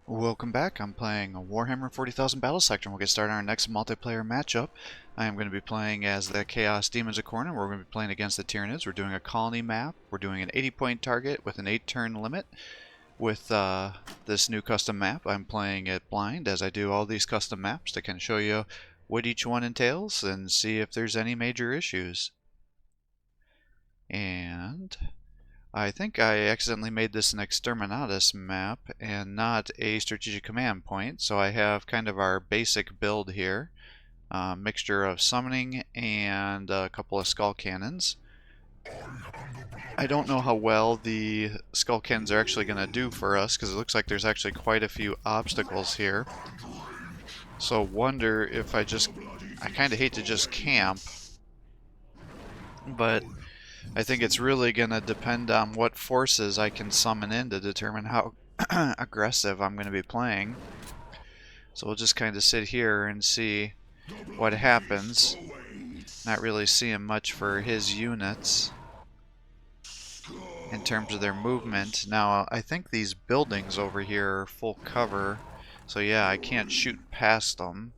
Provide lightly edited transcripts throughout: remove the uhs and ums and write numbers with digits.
Welcome back. I'm playing Warhammer 40,000 Battlesector, and we'll get started on our next multiplayer matchup. I am going to be playing as the Chaos Demons of Khorne, and we're going to be playing against the Tyranids. We're doing a colony map. We're doing an 80-point target with an 8-turn limit. With this new custom map, I'm playing it blind, as I do all these custom maps, to kind of show you what each one entails and see if there's any major issues. And I think I accidentally made this an exterminatus map and not a strategic command point, so I have kind of our basic build here. Mixture of summoning and a couple of skull cannons. I don't know how well the skull cannons are actually going to do for us, because it looks like there's actually quite a few obstacles here. So wonder if I kind of hate to just camp, but I think it's really going to depend on what forces I can summon in to determine how aggressive I'm going to be playing. So we'll just kind of sit here and see what happens. Not really seeing much for his units in terms of their movement. Now, I think these buildings over here are full cover, so yeah, I can't shoot past them.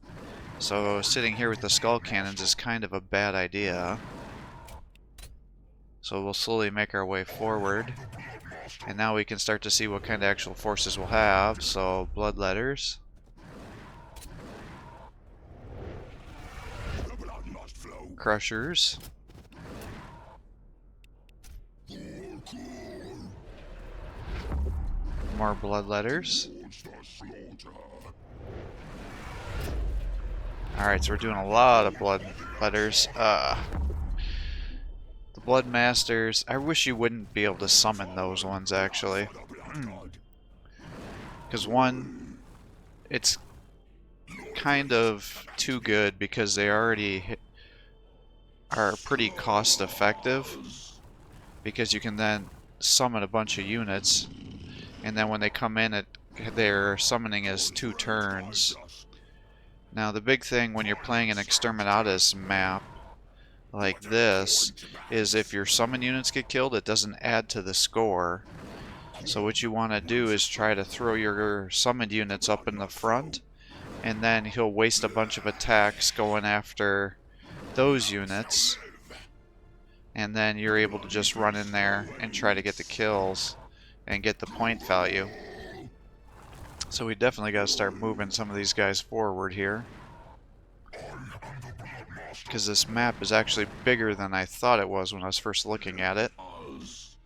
So sitting here with the skull cannons is kind of a bad idea. So we'll slowly make our way forward. And now we can start to see what kind of actual forces we'll have. So, bloodletters. Crushers. More bloodletters. Alright, so we're doing a lot of bloodletters. The Blood Masters, I wish you wouldn't be able to summon those ones, actually. Because one, it's kind of too good because they already are pretty cost effective. Because you can then summon a bunch of units, and then when they come in, their summoning is 2 turns. Now the big thing when you're playing an exterminatus map like this is if your summon units get killed, it doesn't add to the score. So what you want to do is try to throw your summoned units up in the front, and then he'll waste a bunch of attacks going after those units, and then you're able to just run in there and try to get the kills and get the point value. So we definitely got to start moving some of these guys forward here, because this map is actually bigger than I thought it was when I was first looking at it.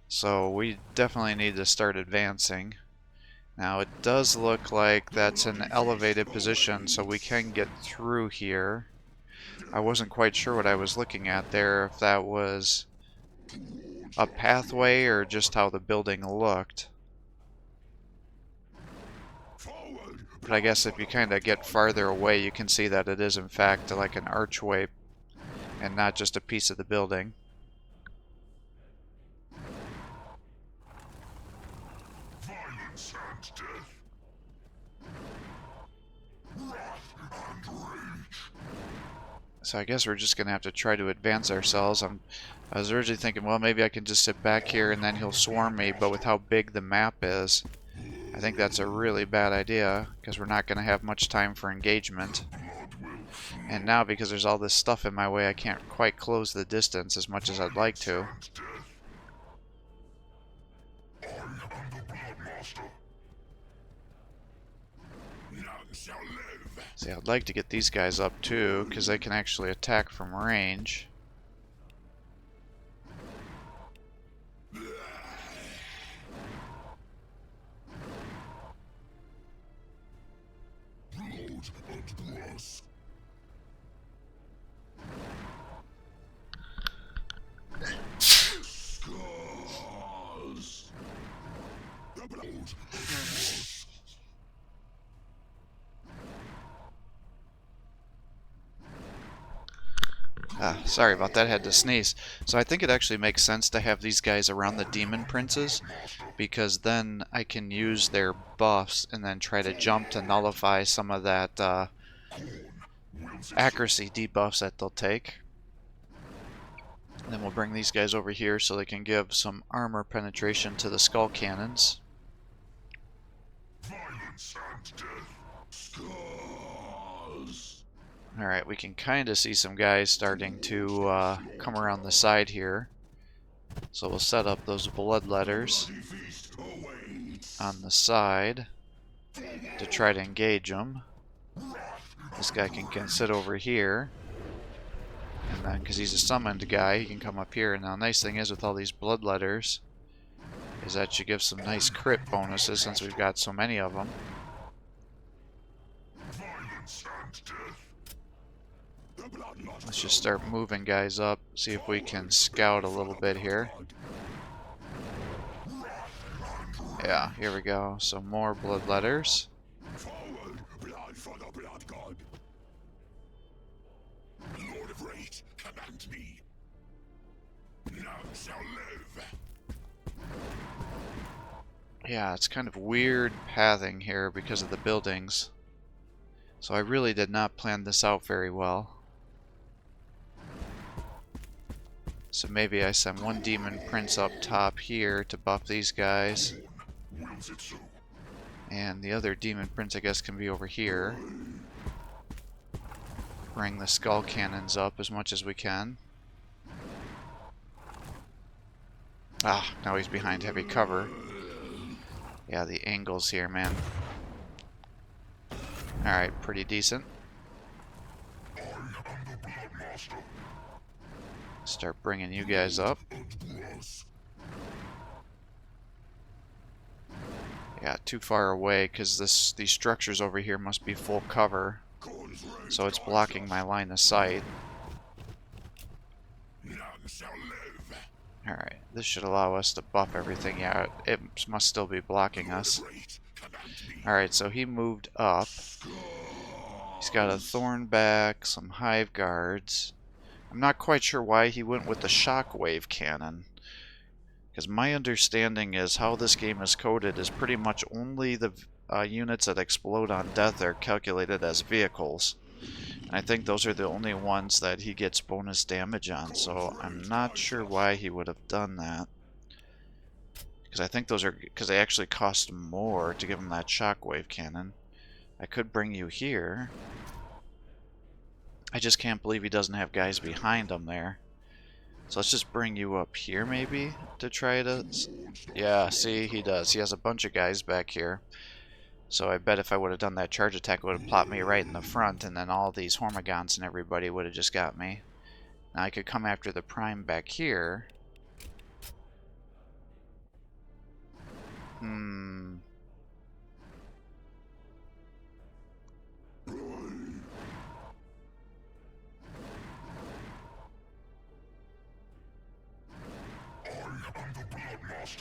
So we definitely need to start advancing. Now it does look like that's an elevated position, so we can get through here. I wasn't quite sure what I was looking at there, if that was a pathway or just how the building looked. But I guess if you kind of get farther away, you can see that it is in fact like an archway and not just a piece of the building. So I guess we're just going to have to try to advance ourselves. I was originally thinking, well, maybe I can just sit back here and then he'll swarm me, but with how big the map is, I think that's a really bad idea, because we're not going to have much time for engagement. And now, because there's all this stuff in my way, I can't quite close the distance as much as I'd like to. See, I'd like to get these guys up too, because they can actually attack from range. Sorry about that, I had to sneeze. So I think it actually makes sense to have these guys around the demon princes, because then I can use their buffs and then try to jump to nullify some of that accuracy debuffs that they'll take. And then we'll bring these guys over here so they can give some armor penetration to the skull cannons. Alright, we can kind of see some guys starting to come around the side here. So we'll set up those bloodletters on the side to try to engage them. This guy can sit over here. And then, because he's a summoned guy, he can come up here. Now, the nice thing is with all these bloodletters is that you give some nice crit bonuses since we've got so many of them. Let's just start moving guys up, see if we can scout a little bit here. Yeah, here we go. So more bloodletters. Yeah, it's kind of weird pathing here because of the buildings. So I really did not plan this out very well. So maybe I send one demon prince up top here to buff these guys. And the other demon prince, I guess, can be over here. Bring the skull cannons up as much as we can. Ah, now he's behind heavy cover. Yeah, the angles here, man. Alright, pretty decent. Start bringing you guys up. Yeah, too far away because these structures over here must be full cover. So it's blocking my line of sight. Alright, this should allow us to buff everything. Yeah, it must still be blocking us. Alright, so he moved up. He's got a Thornback, some Hive Guards. I'm not quite sure why he went with the Shockwave Cannon. Because my understanding is how this game is coded is pretty much only the units that explode on death are calculated as vehicles. And I think those are the only ones that he gets bonus damage on, so I'm not sure why he would have done that. Because I think those are, because they actually cost more to give him that Shockwave Cannon. I could bring you here. I just can't believe he doesn't have guys behind him there. So let's just bring you up here, maybe, to try to... Yeah, see, he does. He has a bunch of guys back here. So I bet if I would have done that charge attack, it would have plopped me right in the front, and then all these Hormigons and everybody would have just got me. Now I could come after the Prime back here.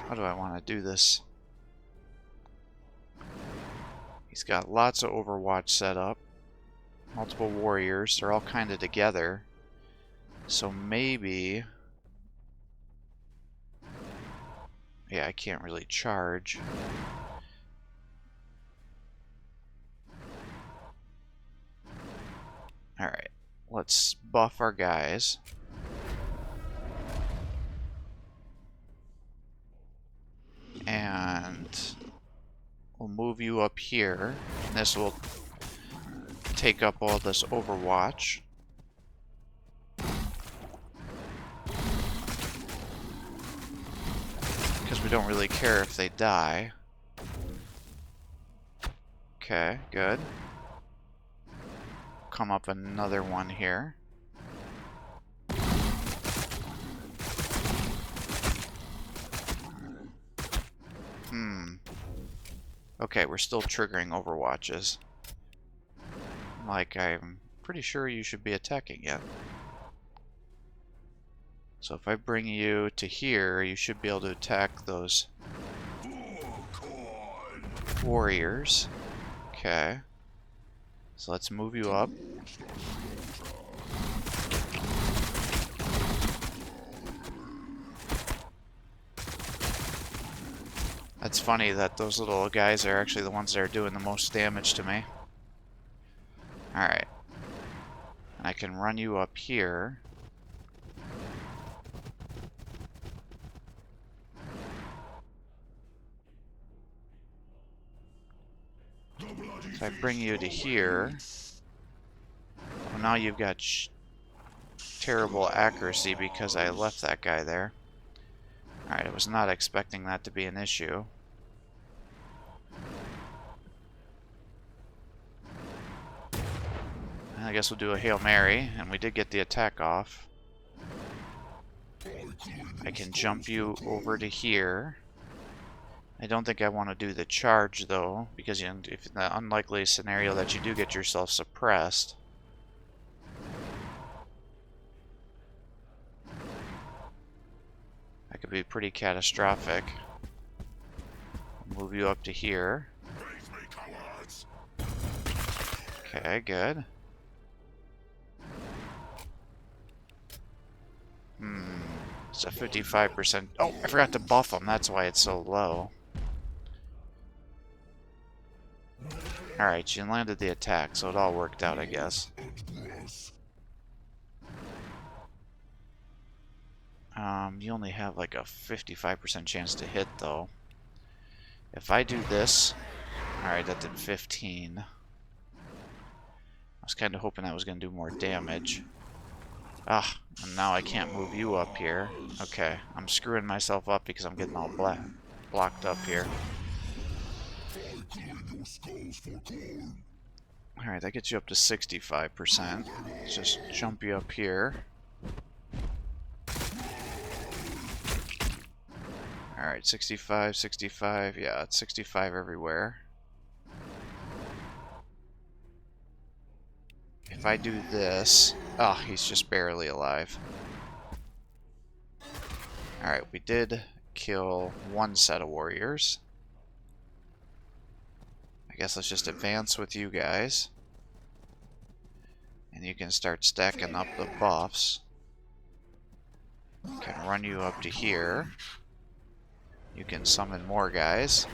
How do I want to do this? He's got lots of Overwatch set up. Multiple warriors. They're all kind of together. So maybe... Yeah, I can't really charge. Alright. Let's buff our guys. And we'll move you up here. And this will take up all this Overwatch. Because we don't really care if they die. Okay, good. Come up another one here. Okay, we're still triggering Overwatches. Like, I'm pretty sure you should be attacking yet. So if I bring you to here, you should be able to attack those warriors. Okay. So let's move you up. That's funny that those little guys are actually the ones that are doing the most damage to me. Alright. And I can run you up here. If I bring you to here, well, now you've got terrible accuracy because I left that guy there. Alright, I was not expecting that to be an issue. I guess we'll do a Hail Mary, and we did get the attack off. I can jump you over to here. I don't think I want to do the charge, though, because if in the unlikely scenario that you do get yourself suppressed, that could be pretty catastrophic. I'll move you up to here. Okay, good. It's a 55%. Oh, I forgot to buff him. That's why it's so low. Alright, you landed the attack, so it all worked out, I guess. You only have like a 55% chance to hit, though. If I do this... Alright, that did 15. I was kind of hoping that was going to do more damage. Ah, and now I can't move you up here. Okay, I'm screwing myself up because I'm getting all blocked up here. Alright, that gets you up to 65%. Let's just jump you up here. Alright, 65, 65. Yeah, it's 65 everywhere. If I do this... Oh, he's just barely alive. Alright, we did kill one set of warriors. I guess let's just advance with you guys. And you can start stacking up the buffs. Can run you up to here. You can summon more guys.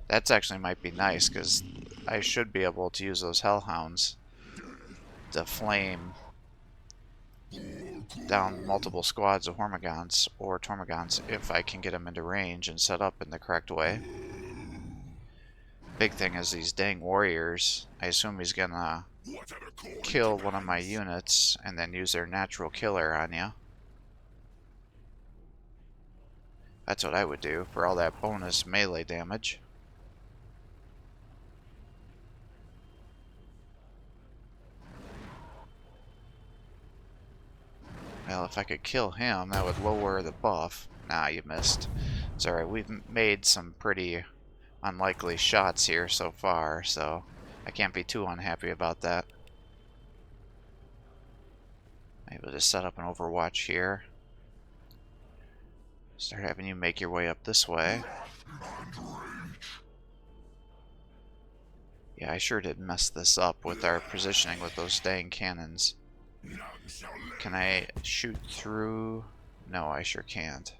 That's actually might be nice, because I should be able to use those hellhounds to flame down multiple squads of Hormagaunts or Tormagaunts if I can get them into range and set up in the correct way. Big thing is these dang warriors. I assume he's gonna kill one of my units and then use their natural killer on you. That's what I would do for all that bonus melee damage. Well, if I could kill him, that would lower the buff. Nah, you missed. It's alright, we've made some pretty unlikely shots here so far, so I can't be too unhappy about that. Maybe just set up an overwatch here. Start having you make your way up this way. Yeah, I sure did mess this up with our positioning with those dang cannons. Can I shoot through? No, I sure can't.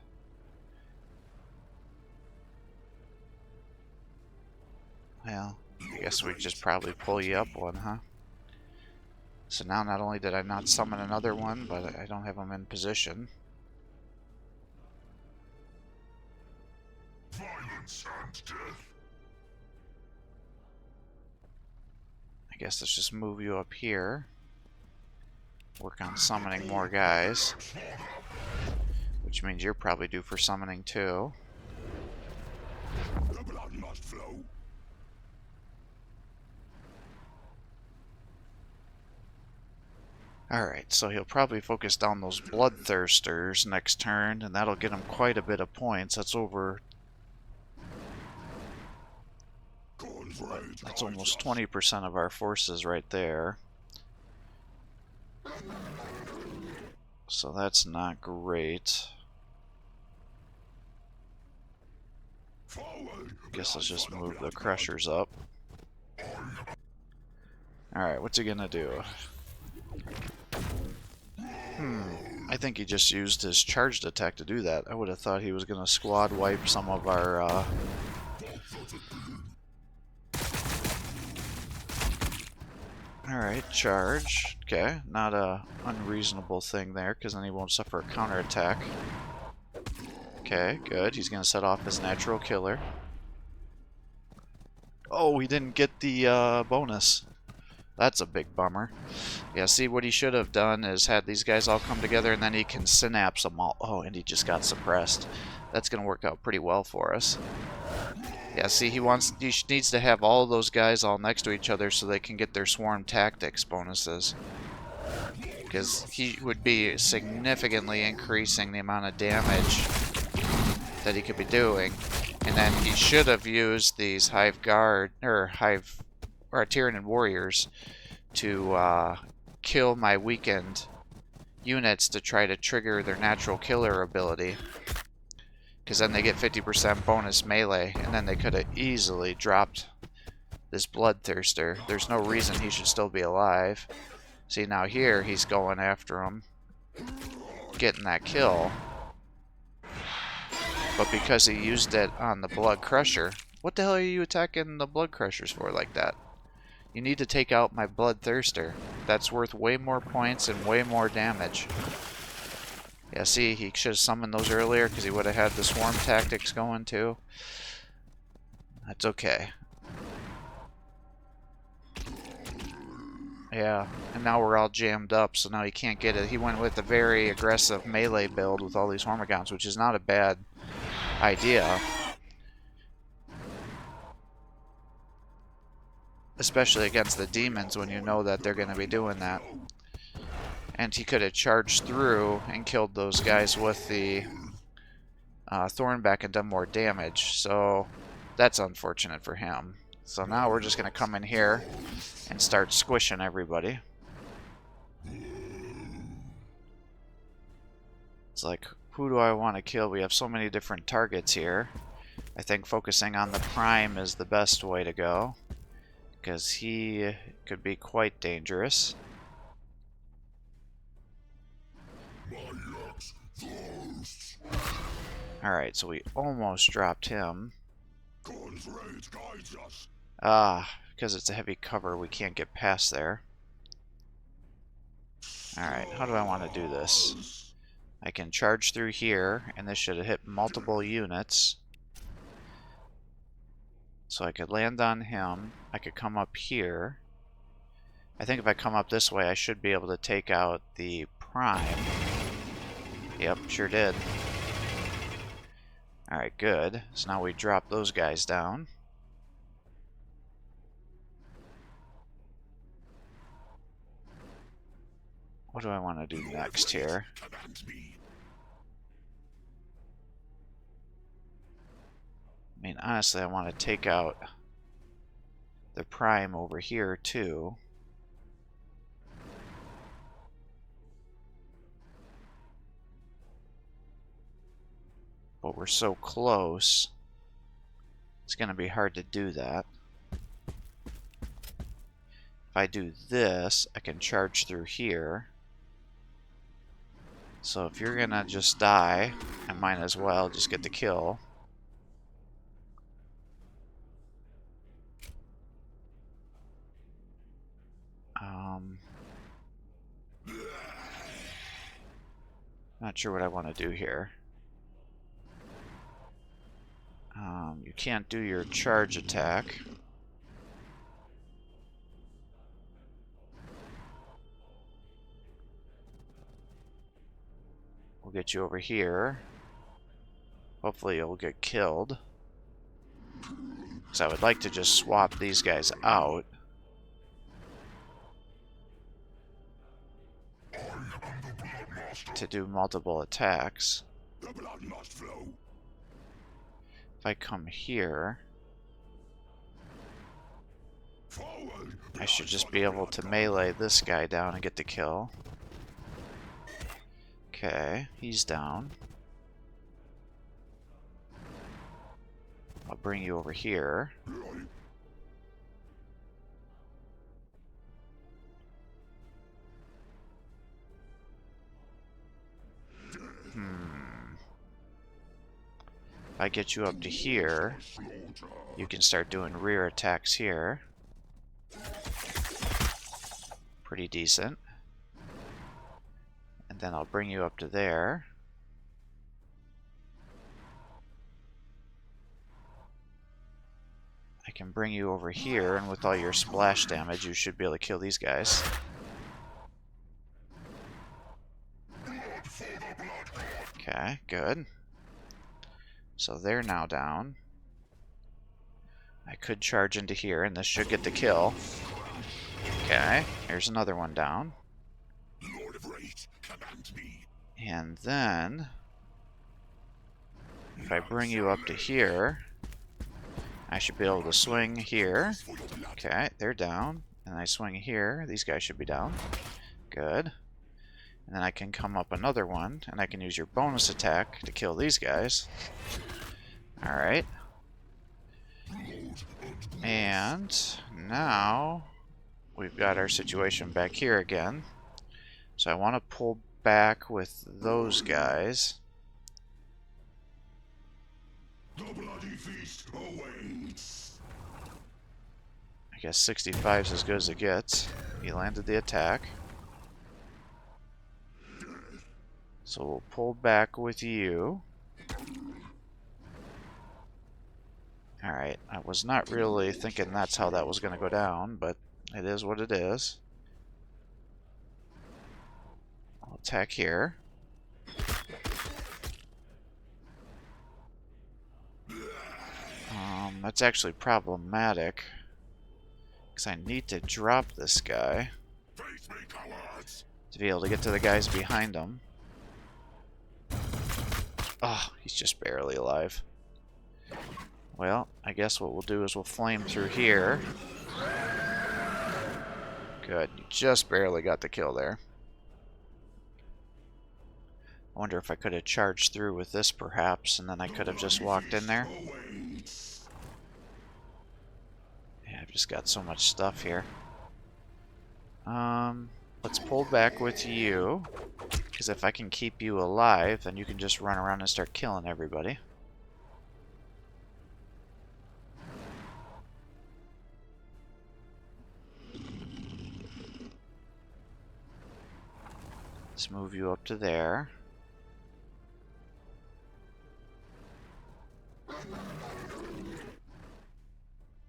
Well, I guess we just probably pull you up one, huh? So now not only did I not summon another one, but I don't have them in position. Violence and death. I guess let's just move you up here. Work on summoning more guys. Which means you're probably due for summoning too. The blood must flow. Alright, so he'll probably focus down those bloodthirsters next turn, and that'll get him quite a bit of points. That's over... That's almost 20% of our forces right there. So that's not great. Guess let's just move the crushers up. Alright, what's he gonna do? I think he just used his charged attack to do that. I would have thought he was gonna squad wipe some of our Alright, charge. Okay, not a unreasonable thing there, because then he won't suffer a counterattack. Okay, good. He's going to set off his natural killer. Oh, we didn't get the bonus. That's a big bummer. Yeah, see, what he should have done is had these guys all come together, and then he can synapse them all. Oh, and he just got suppressed. That's going to work out pretty well for us. Yeah, see, he needs to have all those guys all next to each other so they can get their swarm tactics bonuses. Because he would be significantly increasing the amount of damage that he could be doing. And then he should have used these Hive Guard, or Tyranid Warriors to kill my weakened units to try to trigger their natural killer ability. Because then they get 50% bonus melee, and then they could have easily dropped this Bloodthirster. There's no reason he should still be alive. See, now here he's going after him, getting that kill. But because he used it on the Blood Crusher, what the hell are you attacking the Blood Crushers for like that? You need to take out my Bloodthirster. That's worth way more points and way more damage. Yeah, see, he should have summoned those earlier because he would have had the swarm tactics going too. That's okay. Yeah, and now we're all jammed up, so now he can't get it. He went with a very aggressive melee build with all these Hormagaunts, which is not a bad idea. Especially against the demons when you know that they're going to be doing that. And he could have charged through and killed those guys with the Thornback and done more damage. So that's unfortunate for him. So now we're just going to come in here and start squishing everybody. It's like, who do I want to kill? We have so many different targets here. I think focusing on the Prime is the best way to go, because he could be quite dangerous. Alright, so we almost dropped him. Because it's a heavy cover, we can't get past there. Alright, how do I want to do this? I can charge through here, and this should have hit multiple units. So I could land on him. I could come up here. I think if I come up this way, I should be able to take out the Prime. Yep, sure did. Alright, good. So now we drop those guys down. What do I want to do next here? I mean, honestly, I want to take out the Prime over here, too. But we're so close, it's going to be hard to do that. If I do this, I can charge through here. So if you're going to just die, I might as well just get the kill. Not sure what I want to do here. You can't do your charge attack. We'll get you over here. Hopefully you'll get killed. Because I would like to just swap these guys out. To do multiple attacks. If I come here, I should just be able to melee this guy down and get the kill. Okay, he's down. I'll bring you over here. If I get you up to here, you can start doing rear attacks here. Pretty decent. And then I'll bring you up to there. I can bring you over here, and with all your splash damage, you should be able to kill these guys. Okay, good. So they're now down. I could charge into here, and this should get the kill. Okay, here's another one down. And then, if I bring you up to here, I should be able to swing here. Okay, they're down. And I swing here. These guys should be down. Good. And then I can come up another one, and I can use your bonus attack to kill these guys. Alright. And now we've got our situation back here again. So I want to pull back with those guys. The bloody feast awaits. I guess 65's as good as it gets. He landed the attack. So we'll pull back with you. Alright, I was not really thinking that's how that was going to go down, but it is what it is. I'll attack here. That's actually problematic, because I need to drop this guy to be able to get to the guys behind him. Oh, he's just barely alive. Well, I guess what we'll do is we'll flame through here. Good, you just barely got the kill there. I wonder if I could have charged through with this perhaps, and then I could have just walked in there. Yeah, I've just got so much stuff here. Let's pull back with you, because if I can keep you alive, then you can just run around and start killing everybody. Let's move you up to there.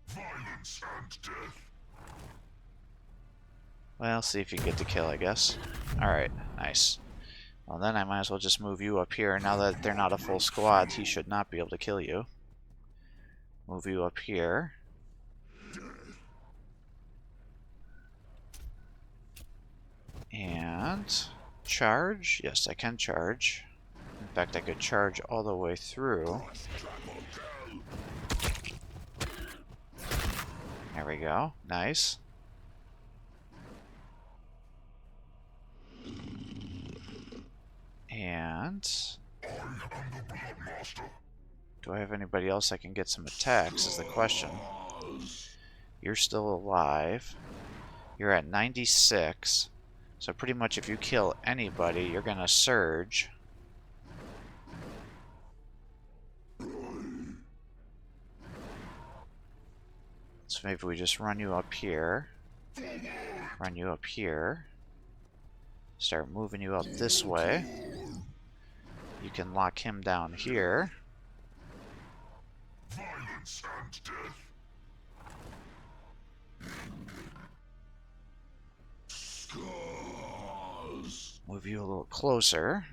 Violence and death. Well, see if you get the kill, I guess. Alright, nice. Well, then I might as well just move you up here. Now that they're not a full squad, he should not be able to kill you. Move you up here. And charge. Yes, I can charge. In fact, I could charge all the way through. There we go. Nice. And do I have anybody else I can get some attacks is the question. You're still alive. You're at 96. So pretty much if you kill anybody, you're gonna surge. So maybe we just run you up here. Run you up here. Start moving you up this way. You can lock him down here. Violence and death. Move you a little closer.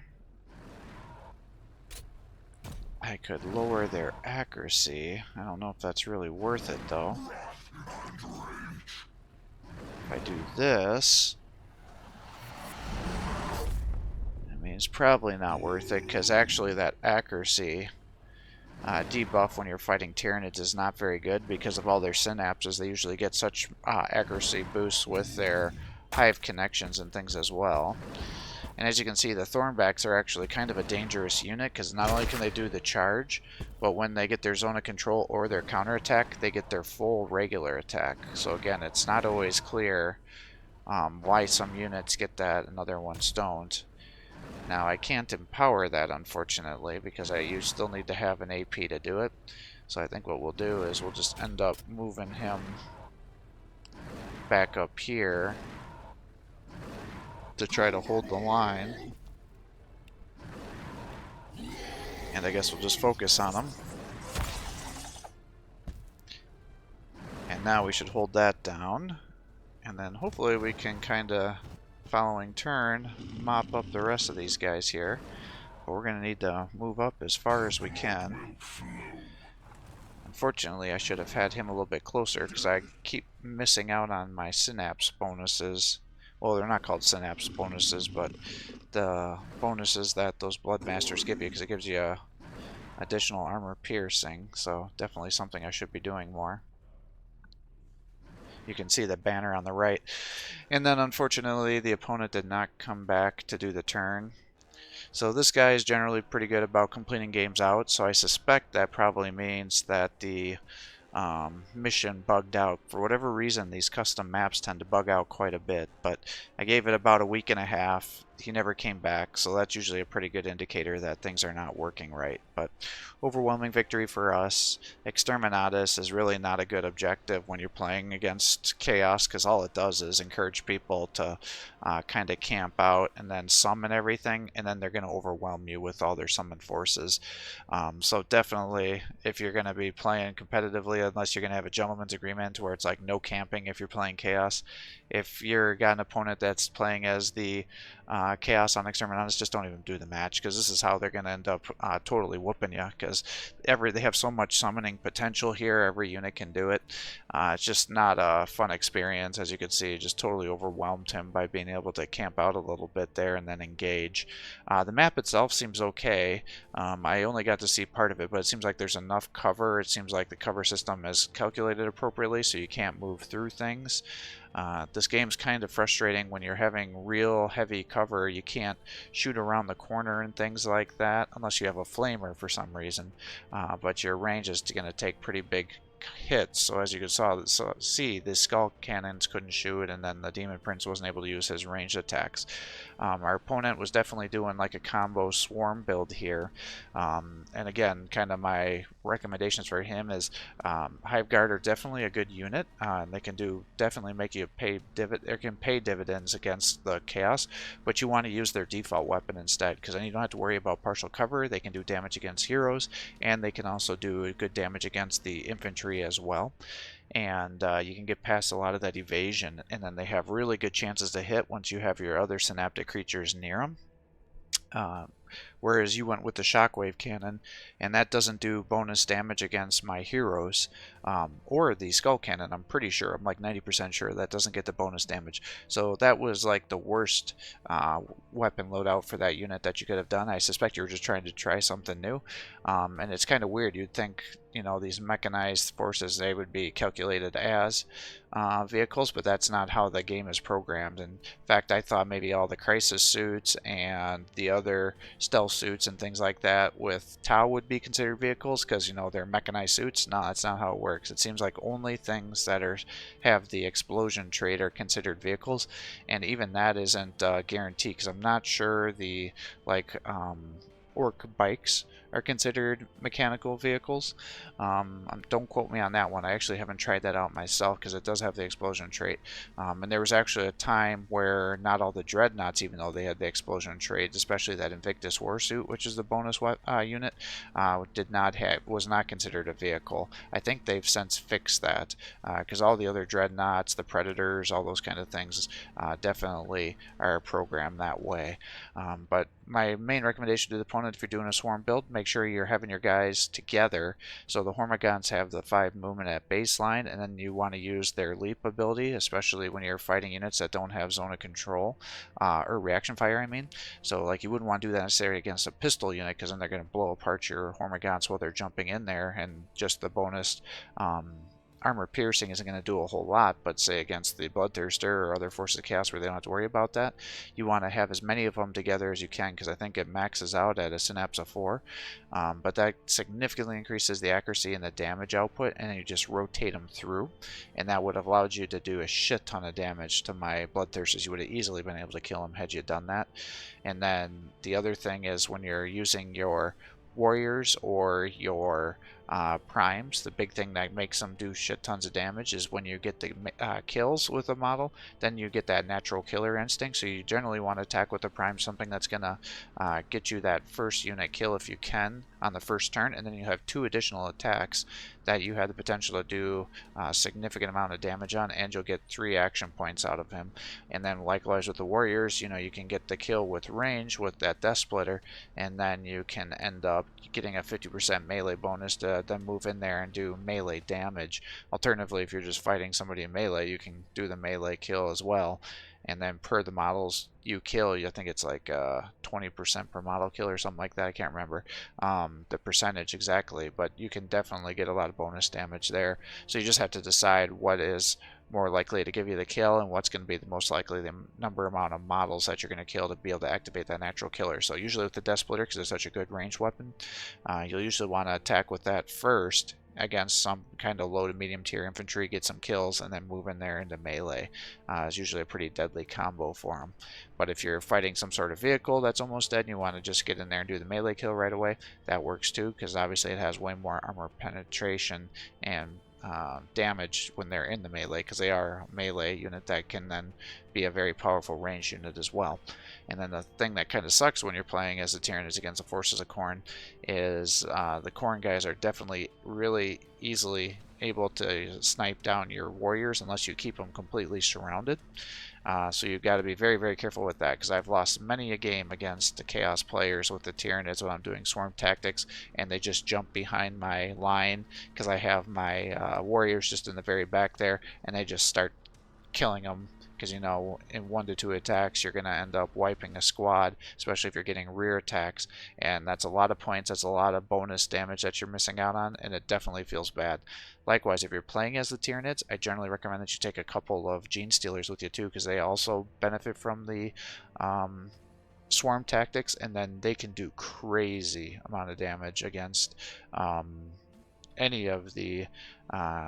I could lower their accuracy. I don't know if that's really worth it, though. If I do this... I mean, it's probably not worth it, because actually that accuracy debuff when you're fighting Tyranids is not very good because of all their synapses. They usually get such accuracy boosts with their hive connections and things as well. And as you can see, the Thornbacks are actually kind of a dangerous unit, because not only can they do the charge, but when they get their zone of control or their counterattack, they get their full regular attack. So again, it's not always clear why some units get that and other ones don't. Now, I can't empower that, unfortunately, because you still need to have an AP to do it. So I think what we'll do is we'll just end up moving him back up here to try to hold the line. And I guess we'll just focus on him. now we should hold that down. And then hopefully we can kind of, following turn, mop up the rest of these guys here. But we're going to need to move up as far as we can. Unfortunately, I should have had him a little bit closer because I keep missing out on my synapse bonuses. Well, they're not called synapse bonuses, but the bonuses that those Bloodmasters give you, because it gives you additional armor piercing. So definitely something I should be doing more. You can see the banner on the right. And then unfortunately the opponent did not come back to do the turn. So this guy is generally pretty good about completing games out, so I suspect that probably means that the mission bugged out. For whatever reason, these custom maps tend to bug out quite a bit, but I gave it about a week and a half. He never came back, so that's usually a pretty good indicator that things are not working right. But overwhelming victory for us. Exterminatus is really not a good objective when you're playing against Chaos, because all it does is encourage people to kind of camp out and then summon everything, and then they're going to overwhelm you with all their summoned forces. So definitely, if you're going to be playing competitively, unless you're going to have a gentleman's agreement where it's like no camping if you're playing Chaos, if you're got an opponent that's playing as the Chaos on Exterminatus, just don't even do the match, because this is how they're going to end up totally whooping you, because they have so much summoning potential here. Every unit can do it. It's just not a fun experience. As you can see, just totally overwhelmed him by being able to camp out a little bit there and then engage. The map itself seems okay. I only got to see part of it, but it seems like there's enough cover. It seems like the cover system is calculated appropriately, so you can't move through things. This game's kind of frustrating when you're having real heavy cover. You can't shoot around the corner and things like that unless you have a flamer for some reason, but your range is going to take pretty big hits. So as you can see, the skull cannons couldn't shoot, and then the Demon Prince wasn't able to use his ranged attacks. Our opponent was definitely doing like a combo swarm build here, and again, kind of my recommendations for him is Hive Guard are definitely a good unit. They can definitely make you pay dividends against the Chaos, but you want to use their default weapon instead, because then you don't have to worry about partial cover. They can do damage against heroes, and they can also do good damage against the infantry as well. And you can get past a lot of that evasion, and then they have really good chances to hit once you have your other synaptic creatures near them. Whereas you went with the shockwave cannon, and that doesn't do bonus damage against my heroes, or the skull cannon. I'm pretty sure, I'm like 90% sure that doesn't get the bonus damage. So that was like the worst weapon loadout for that unit that you could have done. I suspect you were just trying to try something new, and it's kind of weird. You'd think, you know, these mechanized forces, they would be calculated as vehicles, but that's not how the game is programmed. In fact, I thought maybe all the crisis suits and the other stealth suits and things like that with Tau would be considered vehicles, because, you know, they're mechanized suits. No, that's not how it works. It seems like only things that have the explosion trait are considered vehicles, and even that isn't guaranteed, because I'm not sure the orc bikes are considered mechanical vehicles. Don't quote me on that one. I actually haven't tried that out myself, because it does have the explosion trait. And there was actually a time where not all the dreadnoughts, even though they had the explosion trait, especially that Invictus Warsuit, which is the bonus unit, was not considered a vehicle. I think they've since fixed that, because all the other dreadnoughts, the predators, all those kind of things definitely are programmed that way. But my main recommendation to the opponent, if you're doing a swarm build, make sure you're having your guys together. So the Hormagaunts have the 5 movement at baseline, and then you want to use their leap ability, especially when you're fighting units that don't have zone of control, or reaction fire, I mean. So like, you wouldn't want to do that necessarily against a pistol unit, because then they're going to blow apart your Hormagaunts while they're jumping in there, and just the bonus armor piercing isn't going to do a whole lot. But say against the Bloodthirster or other forces of chaos where they don't have to worry about that, you want to have as many of them together as you can, because I think it maxes out at a synapse of 4. But that significantly increases the accuracy and the damage output, and then you just rotate them through, and that would have allowed you to do a shit ton of damage to my Bloodthirsters. You would have easily been able to kill them had you done that. And then the other thing is, when you're using your warriors or your primes. The big thing that makes them do shit tons of damage is when you get the kills with a model, then you get that natural killer instinct. So you generally want to attack with a prime, something that's gonna get you that first unit kill if you can on the first turn, and then you have 2 additional attacks that you have the potential to do a significant amount of damage on, and you'll get 3 action points out of him. And then likewise with the warriors, you know, you can get the kill with range with that death splitter, and then you can end up getting a 50% melee bonus to then move in there and do melee damage. Alternatively, if you're just fighting somebody in melee, you can do the melee kill as well. And then per the models you kill, I think it's like 20% per model kill or something like that. I can't remember the percentage exactly, but you can definitely get a lot of bonus damage there. So you just have to decide what is more likely to give you the kill and what's going to be the most likely the amount of models that you're going to kill to be able to activate that natural killer. So usually with the Death Splitter, because it's such a good ranged weapon, you'll usually want to attack with that first against some kind of low to medium tier infantry, get some kills, and then move in there into melee. It's usually a pretty deadly combo for them. But if you're fighting some sort of vehicle that's almost dead and you want to just get in there and do the melee kill right away, that works too, because obviously it has way more armor penetration and damage when they're in the melee, because they are a melee unit that can then be a very powerful range unit as well. And then the thing that kind of sucks when you're playing as the Tyranids against the Forces of Khorne is the Khorne guys are definitely really easily able to snipe down your warriors unless you keep them completely surrounded. So you've got to be very, very careful with that, because I've lost many a game against the Chaos players with the Tyranids when I'm doing swarm tactics, and they just jump behind my line because I have my warriors just in the very back there, and they just start killing them. Because, you know, in 1 to 2 attacks, you're going to end up wiping a squad, especially if you're getting rear attacks. And that's a lot of points, that's a lot of bonus damage that you're missing out on, and it definitely feels bad. Likewise, if you're playing as the Tyranids, I generally recommend that you take a couple of Gene Stealers with you too, because they also benefit from the swarm tactics, and then they can do crazy amount of damage against any of the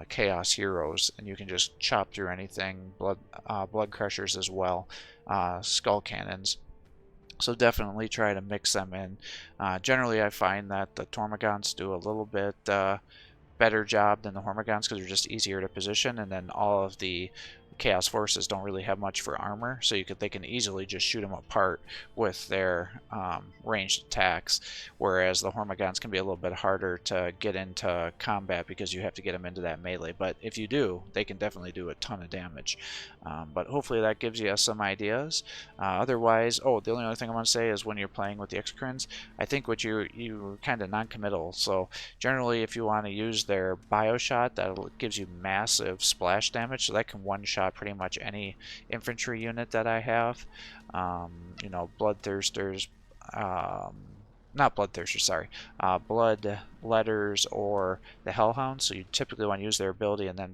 chaos heroes, and you can just chop through anything. Blood crushers as well, skull cannons. So definitely try to mix them in. Generally I find that the Tormagants do a little bit better job than the Hormagaunts because they're just easier to position, and then all of the Chaos Forces don't really have much for armor, so they can easily just shoot them apart with their ranged attacks, whereas the Hormagaunts can be a little bit harder to get into combat because you have to get them into that melee. But if you do, they can definitely do a ton of damage. But hopefully that gives you some ideas. Otherwise, the only other thing I want to say is when you're playing with the Exocrines, I think what you're kind of non-committal. So generally, if you want to use their Bioshot, that gives you massive splash damage, so that can one-shot pretty much any infantry unit that I have. You know, Bloodthirsters, not Bloodthirsters, sorry, Bloodletters or the Hellhounds. So you typically want to use their ability and then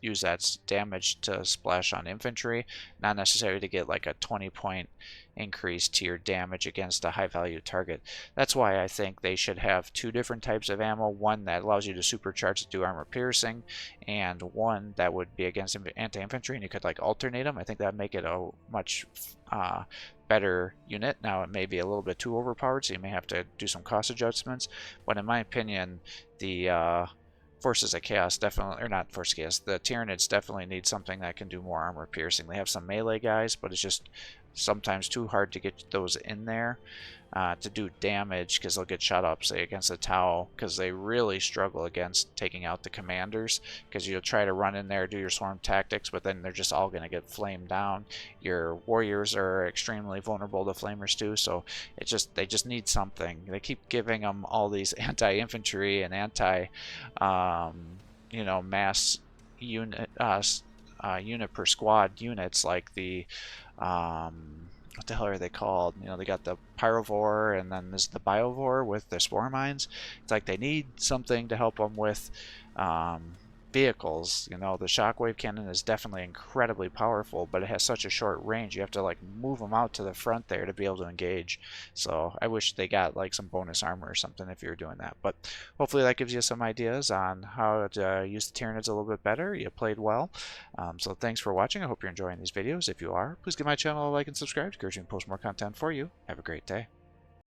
use that damage to splash on infantry, not necessarily to get like a 20-point increase to your damage against a high value target. That's why I think they should have 2 different types of ammo, one that allows you to supercharge to do armor piercing, and one that would be against anti-infantry, and you could like alternate them. I think that would make it a much better unit. Now it may be a little bit too overpowered, so you may have to do some cost adjustments, but in my opinion the Forces of Chaos definitely, or not Forces of Chaos, the Tyranids definitely need something that can do more armor piercing. They have some melee guys, but it's just sometimes too hard to get those in there to do damage, because they'll get shot up, say, against the Tau, because they really struggle against taking out the commanders, because you'll try to run in there, do your swarm tactics, but then they're just all going to get flamed down. Your warriors are extremely vulnerable to flamers too, so they just need something. They keep giving them all these anti-infantry and anti you know, mass unit unit per squad units, like the what the hell are they called? You know, they got the Pyrovore, and then there's the Biovore with the Spore Mines. It's like they need something to help them with vehicles. You know, the Shockwave Cannon is definitely incredibly powerful, but it has such a short range. You have to like move them out to the front there to be able to engage. So I wish they got like some bonus armor or something if you're doing that. But hopefully that gives you some ideas on how to use the Tyranids a little bit better. You played well. So thanks for watching. I hope you're enjoying these videos. If you are, please give my channel a like and subscribe to encourage me to post more content for you. Have a great day.